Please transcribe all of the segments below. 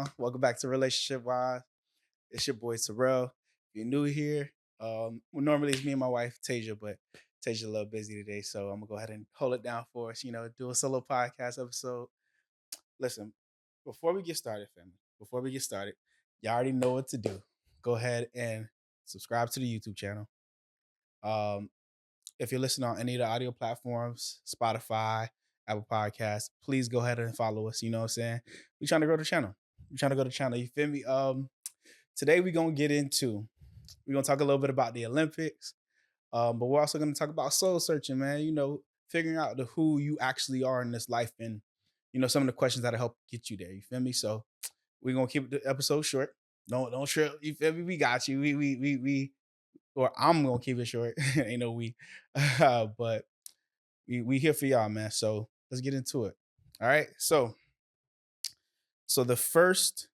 y'all? Welcome back to Relationship Wise. It's your boy Terall. If you're new here, normally it's me and my wife Tasia, but Tasia's a little busy today, so I'm gonna go ahead and hold it down for us. Do a solo podcast episode. Listen, before we get started, family, before we get started, y'all already know what to do. Go ahead and subscribe to the YouTube channel. Um, if you're listening on any of the audio platforms, Spotify, Apple Podcasts, please go ahead and follow us. You know what I'm saying? We're trying to grow the channel. We're trying to grow the channel. You feel me? Today we're gonna talk a little bit about the Olympics. But we're also gonna talk about soul searching, man. Figuring out the who you actually are in this life and some of the questions that'll help get you there. You feel me? So we're gonna keep the episode short. Don't trip. You feel me? We got you. We or I'm gonna keep it short. Ain't no we. But we here for y'all, man. So let's get into it. All right. So the first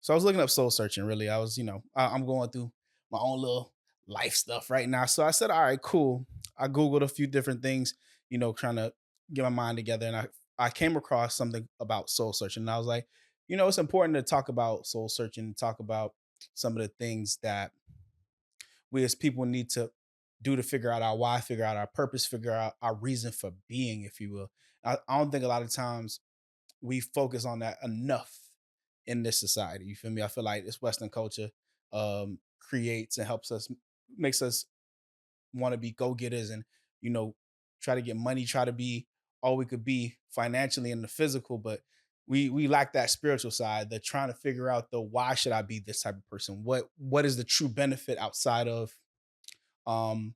so I was looking up soul searching, really. I was, I'm going through my own little life stuff right now. So I said, all right, cool. I Googled a few different things, trying to get my mind together. And I came across something about soul searching. And I was like, it's important to talk about soul searching, talk about some of the things that we as people need to do to figure out our why, figure out our purpose, figure out our reason for being, if you will. I don't think a lot of times we focus on that enough in this society. You feel me? I feel like this Western culture creates and helps us, makes us want to be go getters and you know try to get money, try to be all we could be financially in the physical, but we lack that spiritual side. The trying to figure out the why should I be this type of person? What is the true benefit um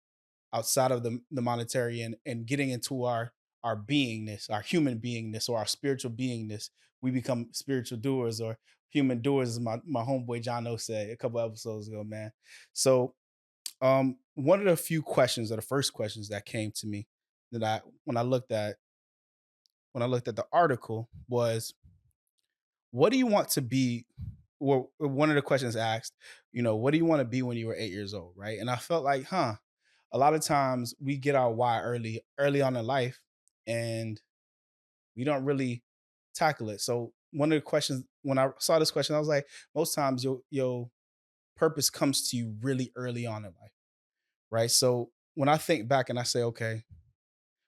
outside of the monetary and getting into our beingness, our human beingness, or our spiritual beingness. We become spiritual doers or human doers, as my homeboy John O said a couple episodes ago, man. So one of the few questions or the first questions that came to me that I when I looked at the article was, what do you want to be? Or one of the questions asked, what do you want to be when you were 8 years old, right? And I felt like, a lot of times we get our why early on in life, and we don't really tackle it. So one of the questions, when I saw this question, I was like, most times your purpose comes to you really early on in life, right? So when I think back and I say, okay,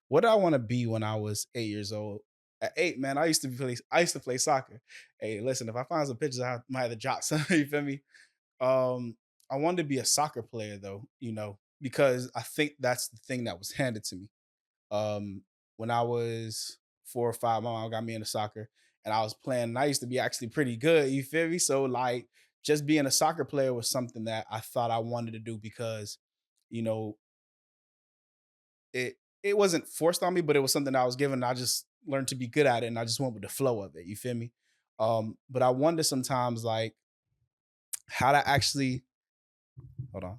what do I want to be when I was 8 years old? At eight, man, I used to play soccer. Hey, listen, if I find some pictures, I might have to drop some. You feel me? Um, I wanted to be a soccer player though, because I think that's the thing that was handed to me. Um, when I was 4 or 5, my mom got me into soccer and I was playing. And I used to be actually pretty good. You feel me? So like just being a soccer player was something that I thought I wanted to do because, you know, it wasn't forced on me, but it was something I was given. I just learned to be good at it and I just went with the flow of it. You feel me? But I wonder sometimes like how to actually hold on,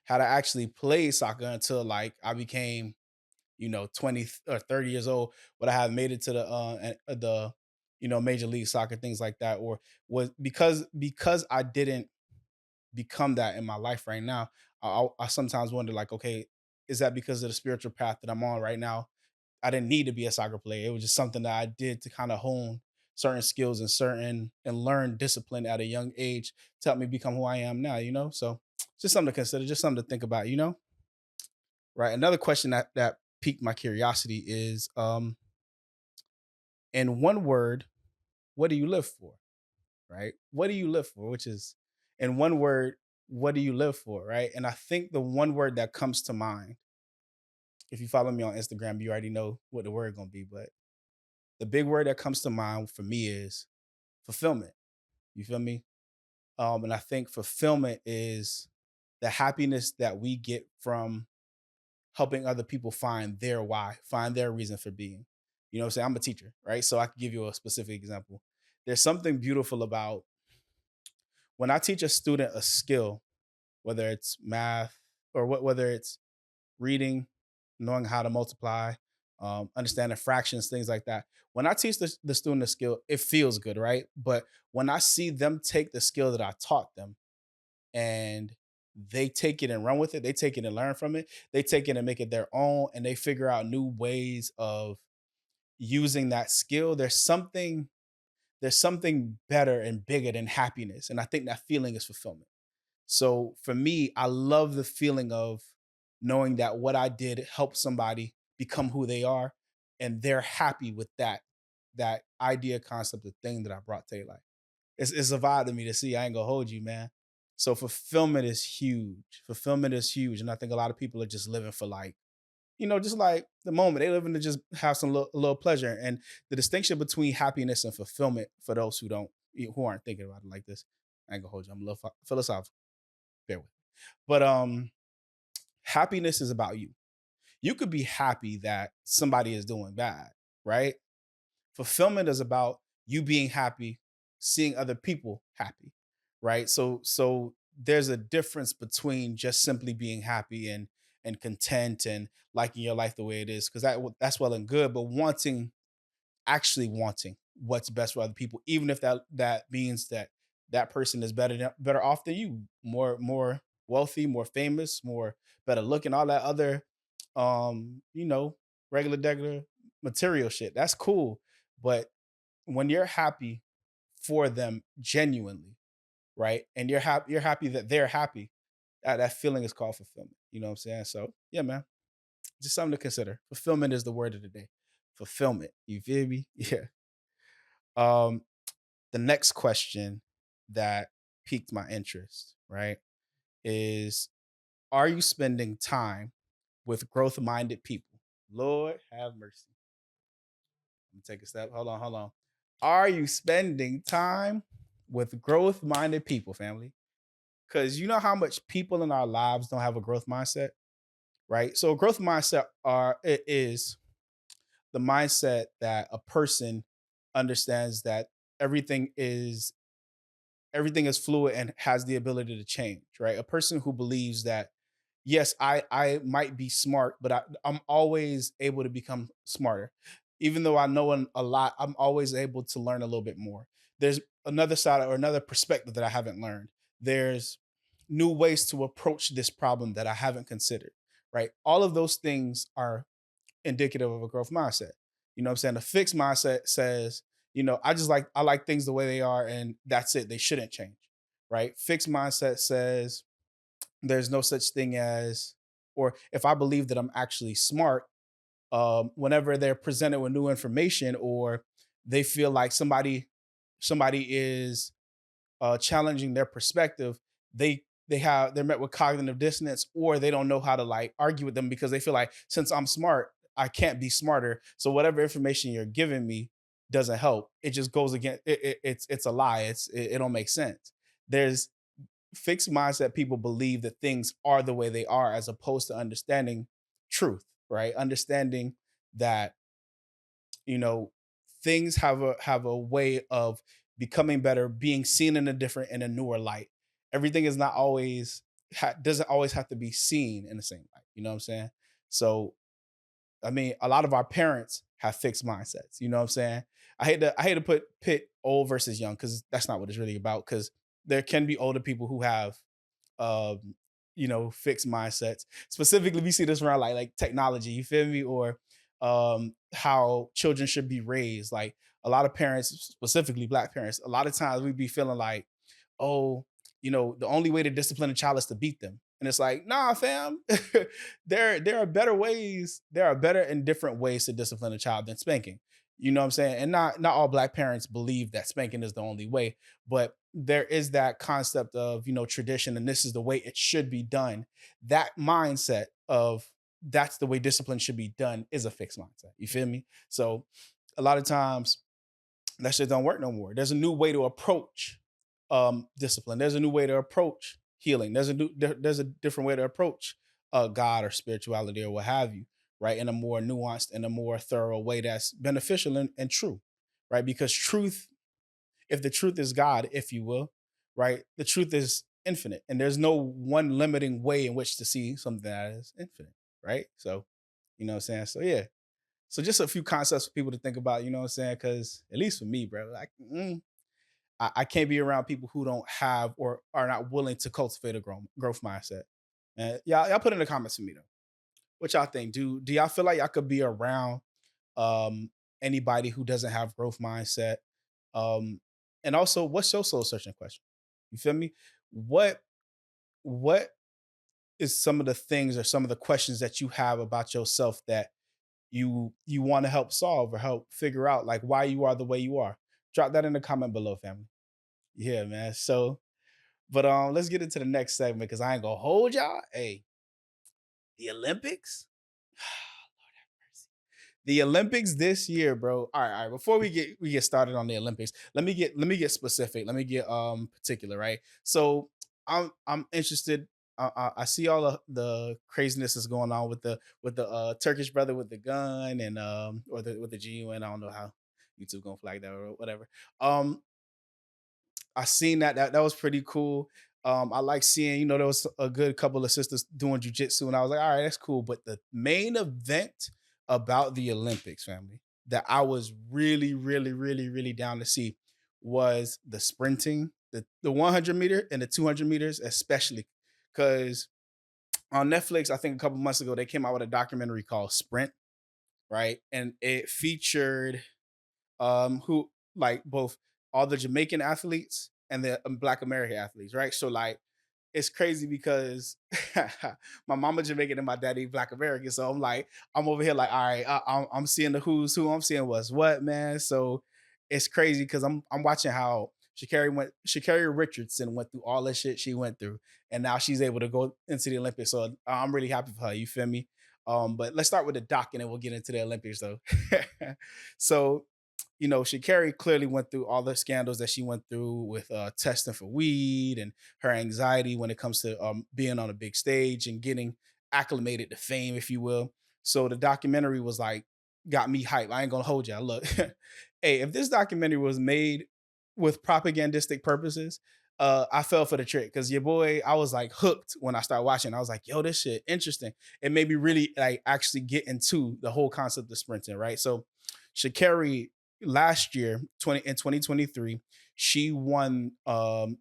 how to actually play soccer until like I became 20 or 30 years old, would I have made it to the major league soccer, things like that? Or was because I didn't become that in my life right now, I sometimes wonder like, okay, is that because of the spiritual path that I'm on right now? I didn't need to be a soccer player. It was just something that I did to kind of hone certain skills and learn discipline at a young age to help me become who I am now. So just something to consider, just something to think about. Right. Another question that piqued my curiosity is, in one word, what do you live for? Right? What do you live for? Which is, in one word, what do you live for? Right? And I think the one word that comes to mind, if you follow me on Instagram, you already know what the word gonna be. But the big word that comes to mind for me is fulfillment. You feel me? And I think fulfillment is the happiness that we get from helping other people find their why, find their reason for being. You know what I'm saying? I'm a teacher, right? So I can give you a specific example. There's something beautiful about when I teach a student a skill, whether it's math or whether it's reading, knowing how to multiply, understanding fractions, things like that. When I teach the student a skill, it feels good, right? But when I see them take the skill that I taught them and they take it and run with it, they take it and learn from it, they take it and make it their own, and they figure out new ways of using that skill. There's something there's something better and bigger than happiness. And I think that feeling is fulfillment. So for me, I love the feeling of knowing that what I did helped somebody become who they are, and they're happy with that idea, concept, the thing that I brought to their life. It's a vibe to me to see. I ain't gonna hold you, man. So fulfillment is huge. Fulfillment is huge, and I think a lot of people are just living for like, just like the moment. They living to just have some little pleasure. And the distinction between happiness and fulfillment, for those who aren't thinking about it like this, I ain't gonna hold you. I'm a little philosophical. Bear with me. But happiness is about you. You could be happy that somebody is doing bad, right? Fulfillment is about you being happy, seeing other people happy, right? So there's a difference between just simply being happy and content and liking your life the way it is, because that's well and good, but actually wanting what's best for other people, even if that means that person is better off than you, more wealthy, more famous, more better looking, all that other um you know regular material shit. That's cool, but when you're happy for them genuinely, right, and you're happy that they're happy, that feeling is called fulfillment. You know what I'm saying? So yeah, man, just something to consider. Fulfillment is the word of the day. Fulfillment, you feel me? Yeah. um the next question that piqued my interest, right, is, are you spending time with growth minded people? Lord have mercy. Let me take a step. Hold on. Are you spending time with growth minded people, family? Because you know how much people in our lives don't have a growth mindset, right? So, a growth mindset it is the mindset that a person understands that everything is everything is fluid and has the ability to change, right? A person who believes that, yes, I might be smart, but I'm always able to become smarter. Even though I know a lot, I'm always able to learn a little bit more. There's another side or another perspective that I haven't learned. There's new ways to approach this problem that I haven't considered, right? All of those things are indicative of a growth mindset. You know what I'm saying? A fixed mindset says, I like things the way they are and that's it. They shouldn't change. Right? Fixed mindset says there's no such thing as, or if I believe that I'm actually smart, whenever they're presented with new information or they feel like somebody is challenging their perspective, they're met with cognitive dissonance, or they don't know how to like argue with them because they feel like, since I'm smart, I can't be smarter. So whatever information you're giving me doesn't help. It just goes against it's a lie. It don't make sense. There's fixed mindset people believe that things are the way they are, as opposed to understanding truth, right? Understanding that, you know things have a way of becoming better, being seen in a newer light. Everything is not always doesn't always have to be seen in the same light. You know what I'm saying? So I mean, a lot of our parents have fixed mindsets. You know what I'm saying? I hate to pit old versus young, because that's not what it's really about. Because there can be older people who have um, fixed mindsets. Specifically, we see this around like technology, you feel me? Or how children should be raised. Like a lot of parents, specifically black parents, a lot of times we be feeling like, oh, the only way to discipline a child is to beat them. And it's like, nah, fam. There are better ways. There are better and different ways to discipline a child than spanking. You know what I'm saying? And not all black parents believe that spanking is the only way, but there is that concept of, tradition, and this is the way it should be done. That mindset of that's the way discipline should be done is a fixed mindset. You feel me? So a lot of times that shit don't work no more. There's a new way to approach discipline. There's a new way to approach healing. There's a different way to approach God or spirituality or what have you, right? In a more nuanced and a more thorough way that's beneficial and true, right? Because truth, if the truth is God, if you will, right? The truth is infinite, and there's no one limiting way in which to see something that is infinite, right? So, you know what I'm saying? So yeah. So just a few concepts for people to think about, you know what I'm saying? Because at least for me, bro, like I can't be around people who don't have or are not willing to cultivate a growth mindset. And y'all put in the comments for me though. What y'all think? Do y'all feel like y'all could be around um anybody who doesn't have growth mindset? Um, and also, what's your soul searching question? You feel me? What what is some of the things or some of the questions that you have about yourself that you want to help solve or help figure out, like why you are the way you are? Drop that in the comment below, family. Yeah, man. So, but let's get into the next segment because I ain't gonna hold y'all. Hey, the Olympics. The Olympics this year, bro. All right. Before we get started on the Olympics, let me get specific. Let me get particular, right? So I'm interested. I see all the craziness that's going on with the Turkish brother with the gun and or the with the GUN. I don't know how YouTube gonna flag that or whatever. Um, I seen that was pretty cool. I like seeing, there was a good couple of sisters doing jujitsu, and I was like, all right, that's cool. But the main event about the Olympics, family, that I was really, really, really, really down to see was the sprinting, the 100 meter and the 200 meters, especially because on Netflix, I think a couple months ago they came out with a documentary called Sprint, right, and it featured who like both all the Jamaican athletes and the Black American athletes, right? So like it's crazy because my mama Jamaican and my daddy Black American. So I'm like, I'm over here like, all right, I'm seeing the who's who. I'm seeing what's what, man. So it's crazy because I'm watching how Shacarri Richardson went through all the shit she went through, and now she's able to go into the Olympics. So I'm really happy for her. You feel me? But let's start with the doc, and then we'll get into the Olympics, though. So Sha'Carri clearly went through all the scandals that she went through with testing for weed and her anxiety when it comes to being on a big stage and getting acclimated to fame, if you will. So the documentary was like, got me hyped. I ain't gonna hold you. Look, hey, if this documentary was made with propagandistic purposes, I fell for the trick because your boy, I was like hooked when I started watching. I was like, yo, this shit interesting. It made me really like actually get into the whole concept of sprinting, right? So Sha'Carri last year, 2023, she won the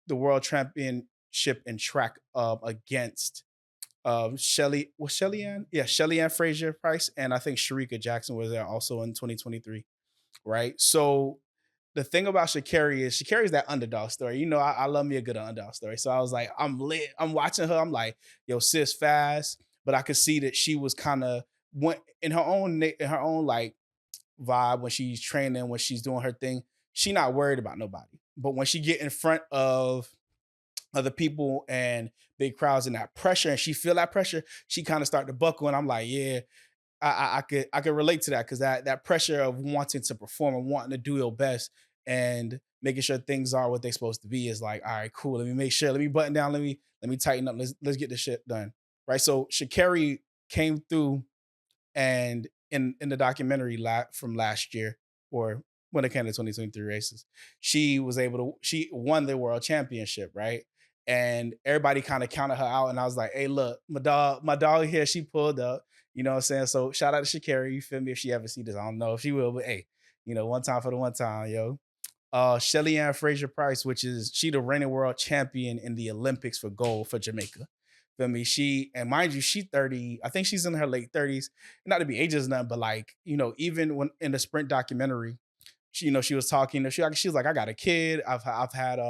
world championship in track against Shelly. Was Shelly Ann? Yeah, Shelly Ann Fraser Price, and I think Shericka Jackson was there also in 2023, right? So the thing about Sha'Carri is she carries that underdog story. I love me a good underdog story. So I was like, I'm lit. I'm watching her. I'm like, yo, sis, fast. But I could see that she was kind of went in her own like vibe when she's training, when she's doing her thing. She not worried about nobody. But when she get in front of other people and big crowds and that pressure, and she feel that pressure, she kind of start to buckle. And I'm like, yeah, I could relate to that because that pressure of wanting to perform and wanting to do your best and making sure things are what they're supposed to be is like, all right, cool. Let me make sure. Let me button down. Let me tighten up. Let's get this shit done. Right. So Sha'Carri came through and in the documentary from last year, or when it came to 2023 races, she won the world championship, right? And everybody kind of counted her out. And I was like, hey, look, my dog here, she pulled up. You know what I'm saying? So shout out to Sha'Carri. You feel me? If she ever see this, I don't know if she will, but hey, one time for the one time, yo. Shelly Ann Fraser Price, which is she the reigning world champion in the Olympics for gold for Jamaica. Feel me? She, and mind you, she 30. I think she's in her late 30s. Not to be ageist, nothing, but like, even when in the sprint documentary, she was talking. She was like, I got a kid. I've had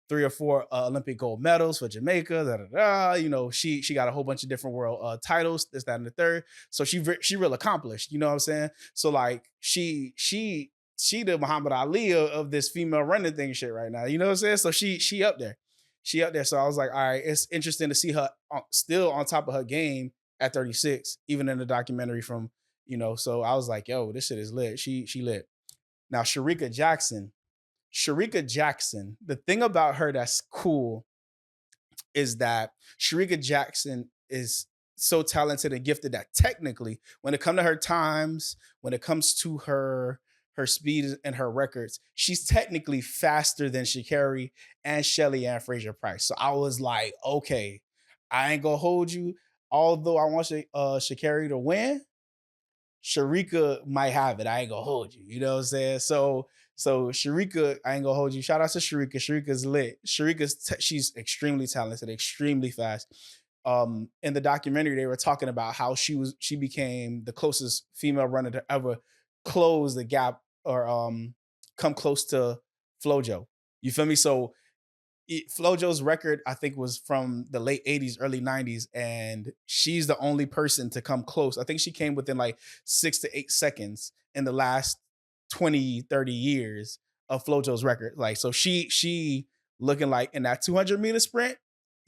3 or 4 Olympic gold medals for Jamaica. Da, da, da. She got a whole bunch of different world titles. This, that, and the third. So she real accomplished. You know what I'm saying? So like she the Muhammad Ali of this female running thing shit right now. You know what I'm saying? So she up there. She up there. So I was like, all right, it's interesting to see her still on top of her game at 36, even in the documentary from. So I was like, yo, this shit is lit. She lit. Now, Shericka Jackson, the thing about her that's cool is that Shericka Jackson is so talented and gifted that technically, when it comes to her times, when it comes to her speed and her records, she's technically faster than Sha'Carri and Shelly Ann Fraser Price. So I was like, okay, I ain't gonna hold you. Although I want Sha'Carri to win, Shericka might have it. I ain't gonna hold you. You know what I'm saying? So Shericka, I ain't gonna hold you. Shout out to Shericka. Shericka's lit. She's extremely talented, extremely fast. In the documentary, they were talking about how she became the closest female runner to ever close the gap or come close to Flojo. You feel me? So Flojo's record, I think, was from the late 80s, early 90s, and she's the only person to come close. I think she came within like 6 to 8 seconds in the last 20, 30 years of Flojo's record. Like, so she looking like in that 200-meter sprint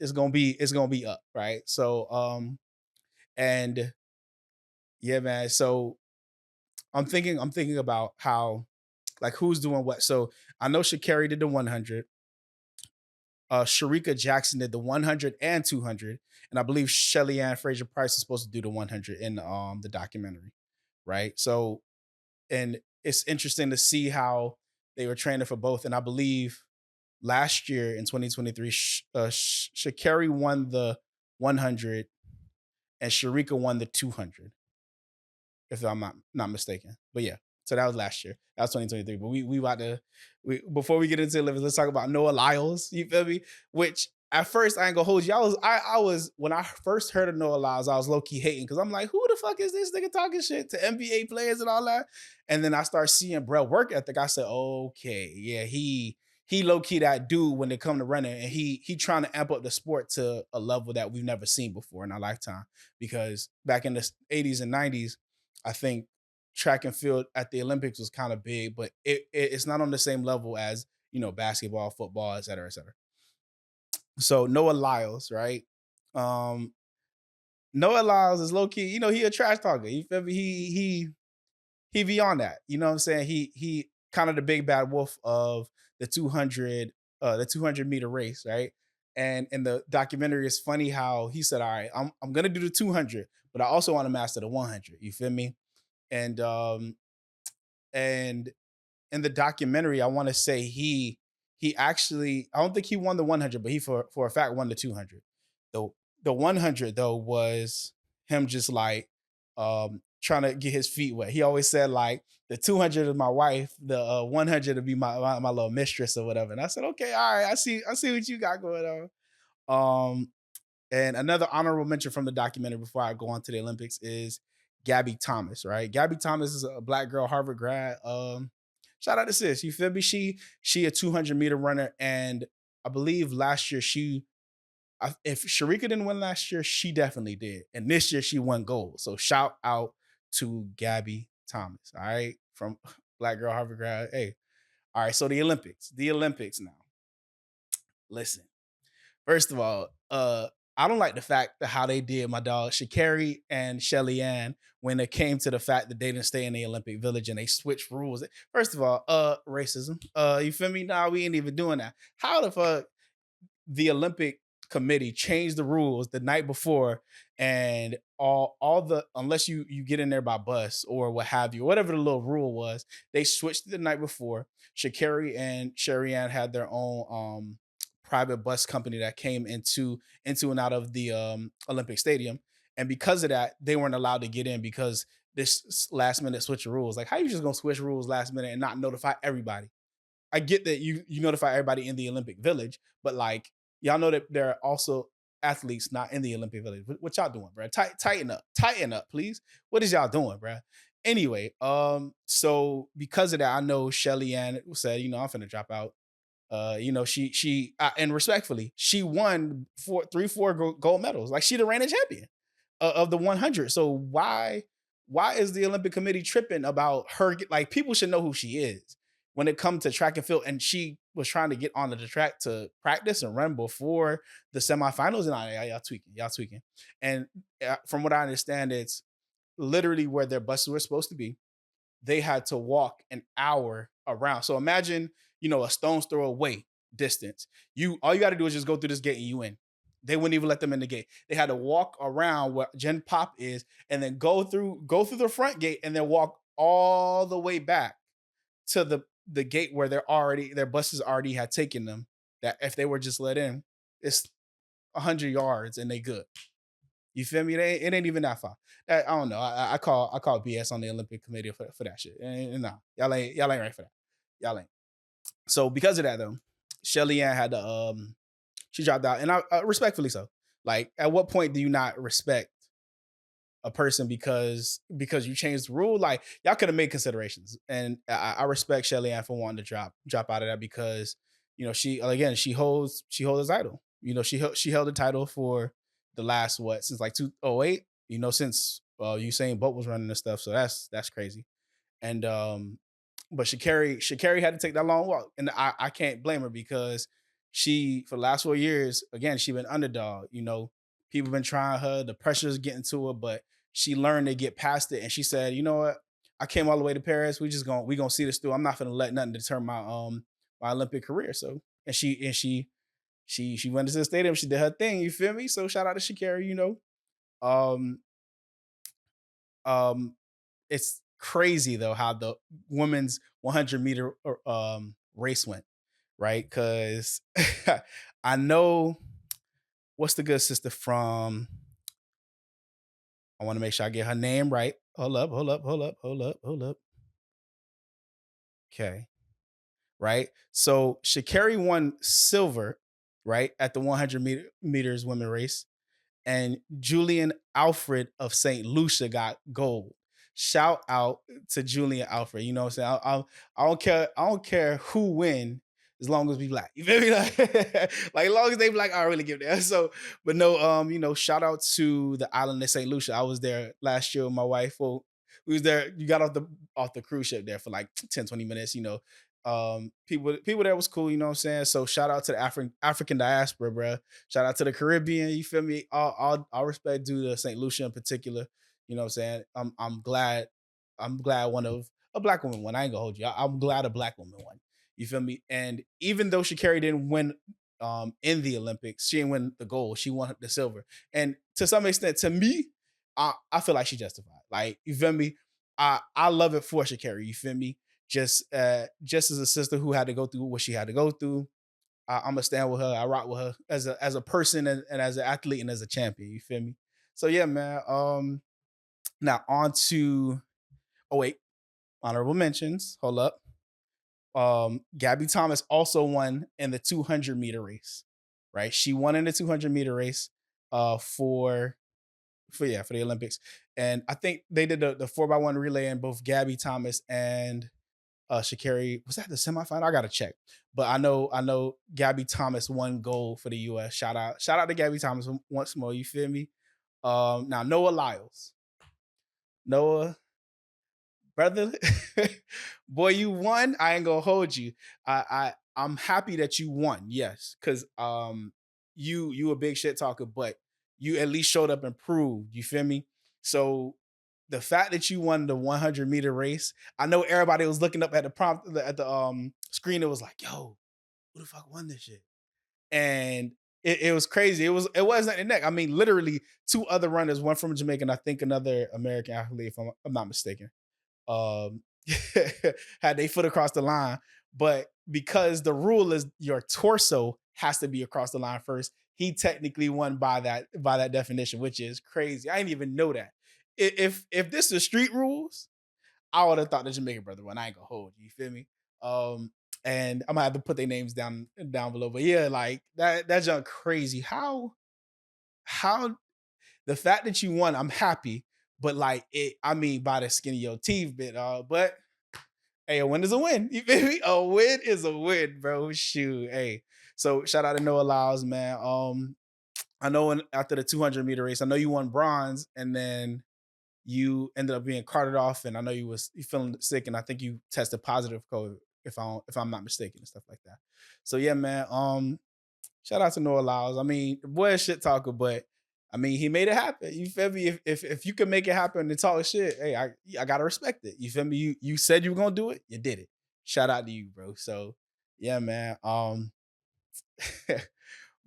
is gonna be up, right? So and yeah, man. So I'm thinking about how, like, who's doing what. So I know Shacarri did the 100. Shericka Jackson did the 100 and 200, and I believe Shelly Ann Fraser Price is supposed to do the 100 in the documentary, right? So, and it's interesting to see how they were training for both. And I believe last year in 2023, Shacarri won the 100 and Shericka won the 200, if I'm not mistaken. But yeah, so that was last year. That was 2023. But we about to before we get into it, let's talk about Noah Lyles. You feel me? Which at first I ain't gonna hold you. I was when I first heard of Noah Lyles, I was low key hating because I'm like, who the fuck is this nigga talking shit to NBA players and all that? And then I start seeing bro work ethic. I said, okay, yeah, he low key that dude when they come to running, and he trying to amp up the sport to a level that we've never seen before in our lifetime. Because back in the 80s and 90s, I think track and field at the Olympics was kind of big, but it's not on the same level as basketball, football, et cetera, et cetera. So Noah Lyles, right? Um, Noah Lyles is low key, he a trash talker. You feel me? He beyond that. You know what I'm saying? He kind of the big bad wolf of the 200 the 200-meter race, right? And in the documentary, it's funny how he said, "All right, I'm gonna do the 200, but I also want to master the 100." You feel me? And and in the documentary, I want to say he actually, I don't think he won the 100, but he for a fact won the 200. The the 100 though was him just like trying to get his feet wet. He always said like the 200 is my wife, the 100 would be my little mistress or whatever. And I said, okay, all right, I see what you got going on. And another honorable mention from the documentary before I go on to the Olympics is Gabby Thomas, right? Gabby Thomas is a black girl, Harvard grad. Shout out to sis. You feel me? She a 200-meter runner, and I believe last year if Shericka didn't win last year, she definitely did, and this year she won gold. So shout out to Gabby Thomas. All right, from black girl, Harvard grad. Hey, all right. So the Olympics now. Listen, first of all, I don't like the fact that how they did my dog Shacarri and Shelly Ann when it came to the fact that they didn't stay in the Olympic Village and they switched rules. First of all, racism. You feel me? Nah, we ain't even doing that. How the fuck the Olympic committee changed the rules the night before, and all the, unless you get in there by bus or what have you, whatever the little rule was, they switched it the night before. Shakari and Sherry Ann had their own private bus company that came into and out of the Olympic Stadium, and because of that, they weren't allowed to get in because this last minute switch of rules. Like, how you just gonna switch rules last minute and not notify everybody? I get that you notify everybody in the Olympic Village, but like, y'all know that there are also athletes not in the Olympic Village. What y'all doing, bro? Tighten up, please. What is y'all doing, bro? Anyway, so because of that, I know Shelly Ann said, I'm finna drop out. She and respectfully, she won four gold medals. Like, she the reigning champion of the 100. So why is the Olympic Committee tripping about her? Like, people should know who she is when it comes to track and field. And she was trying to get onto the track to practice and run before the semifinals. And y'all tweaking. And from what I understand, it's literally where their buses were supposed to be. They had to walk an hour around. So imagine, a stone's throw away distance. All you got to do is just go through this gate and you in. They wouldn't even let them in the gate. They had to walk around where Gen Pop is, and then go through the front gate, and then walk all the way back to the gate where their buses already had taken them. That if they were just let in, it's 100 yards and they good. You feel me? It ain't even that far. I don't know. I call BS on the Olympic Committee for that shit. And no, y'all ain't right for that. Y'all ain't. So because of that though, Shelly Ann had to she dropped out, and I respectfully so. Like, at what point do you not respect a person because you changed the rule. Like y'all could have made considerations, and I respect Shelly Ann for wanting to drop out of that because she again she holds a title. She held the title for the last what since like 2008. Since Usain Bolt was running this stuff, so that's crazy. And but Shacarri had to take that long walk, and I can't blame her because she for the last 4 years again she been underdog. People been trying her, the pressure's getting to her, but she learned to get past it, and she said, you know what, I came all the way to Paris. We gonna see this through. I'm not gonna let nothing deter my Olympic career. So she went to the stadium. She did her thing. You feel me? So shout out to Shacarri. Um um it's crazy though how the women's 100-meter race went, right? Because I know what's the good sister from. I want to make sure I get her name right. Hold up, hold up, hold up, hold up, hold up. Okay, right. So Shakari won silver, right, at the 100 meters women race, and Julien Alfred of St. Lucia got gold. Shout out to Julien Alfred. You know what I'm saying? I don't care. I don't care who win as long as we black. You feel me? Like as long as they black, I really give that. So, but no, shout out to the island of St. Lucia. I was there last year with my wife. Well, we was there. You got off the cruise ship there for like 10, 20 minutes. People there was cool. You know what I'm saying? So shout out to the African diaspora, bro. Shout out to the Caribbean. You feel me? All respect due to St. Lucia in particular. You know what I'm saying? I'm glad. I'm glad one of a black woman won. I ain't gonna hold you. I'm glad a black woman won. You feel me? And even though Sha'Carri didn't win in the Olympics, she didn't win the gold. She won the silver. And to some extent, to me, I feel like she justified. Like, you feel me? I love it for Sha'Carri. You feel me? Just as a sister who had to go through what she had to go through, I'm gonna stand with her. I rock with her as a person and as an athlete and as a champion. You feel me? So yeah, man. Now on to oh wait, honorable mentions. Hold up. Gabby Thomas also won in the 200-meter race. Right, she won in the 200-meter race. For the Olympics, and I think they did the 4x1 relay, and both Gabby Thomas and Sha'Carri, was that the semifinal? I gotta check, but I know Gabby Thomas won gold for the U.S. Shout out to Gabby Thomas once more. You feel me? Now Noah Lyles, Noah brother, boy, you won. I ain't gonna hold you. I'm happy that you won. Yes, because you a big shit talker, but you at least showed up and proved. You feel me? So the fact that you won the 100-meter race, I know everybody was looking up at the prompt at the screen. It was like, yo, who the fuck won this shit? And it was crazy. It wasn't the neck. I mean, literally two other runners, one from Jamaica, and I think another American athlete, if I'm not mistaken, um, had they foot across the line. But because the rule is your torso has to be across the line first, he technically won by that definition, which is crazy. I didn't even know that. If this is street rules, I would have thought the Jamaican brother won. I ain't gonna hold you. You feel me? Um, and I'm gonna have to put their names down below. But yeah, like that's junk crazy. How the fact that you won, I'm happy. But like it, I mean, by the skin of your teeth, bit. But hey, a win is a win. You feel me? A win is a win, bro. Shoot, hey. So shout out to Noah Lyles, man. I know after the 200-meter race, I know you won bronze, and then you ended up being carted off, and I know you feeling sick, and I think you tested positive for COVID, if I'm not mistaken, and stuff like that. So yeah, man. Shout out to Noah Lyles. I mean, the boy is shit talker, but I mean, he made it happen. You feel me? If you can make it happen and talk shit, hey, I gotta respect it. You feel me? You said you were gonna do it, you did it. Shout out to you, bro. So yeah, man.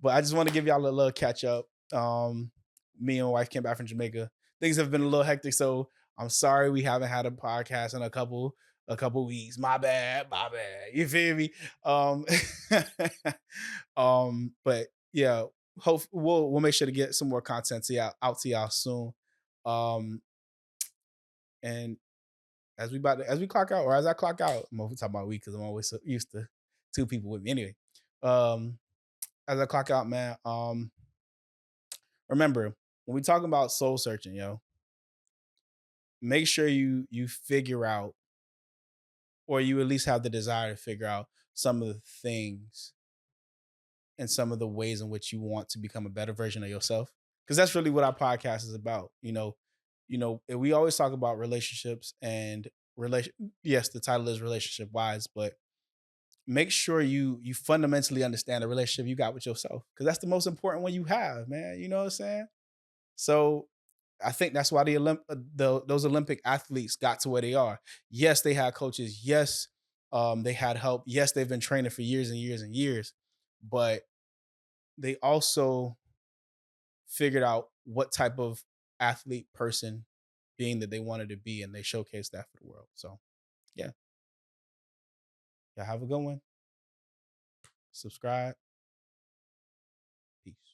But I just want to give y'all a little catch up. Me and my wife came back from Jamaica. Things have been a little hectic, so I'm sorry we haven't had a podcast in a couple weeks. My bad, my bad. You feel me? Um, but yeah, hope we'll make sure to get some more content to y'all out to y'all soon. Um, and as we clock out, or as I clock out, I'm talking about we because I'm always so used to two people with me. Anyway, um, as I clock out, man, remember when we talking about soul searching, yo. make sure you figure out, or you at least have the desire to figure out some of the things and some of the ways in which you want to become a better version of yourself. Because that's really what our podcast is about. And we always talk about relationships and relation. Yes, the title is relationship wise, but make sure you fundamentally understand the relationship you got with yourself, because that's the most important one you have, man. You know what I'm saying? So I think that's why those Olympic athletes got to where they are. Yes, they had coaches. Yes, they had help. Yes, they've been training for years and years and years, but they also figured out what type of athlete person being that they wanted to be, and they showcased that for the world. So yeah, yeah. Have a good one. Subscribe. Peace.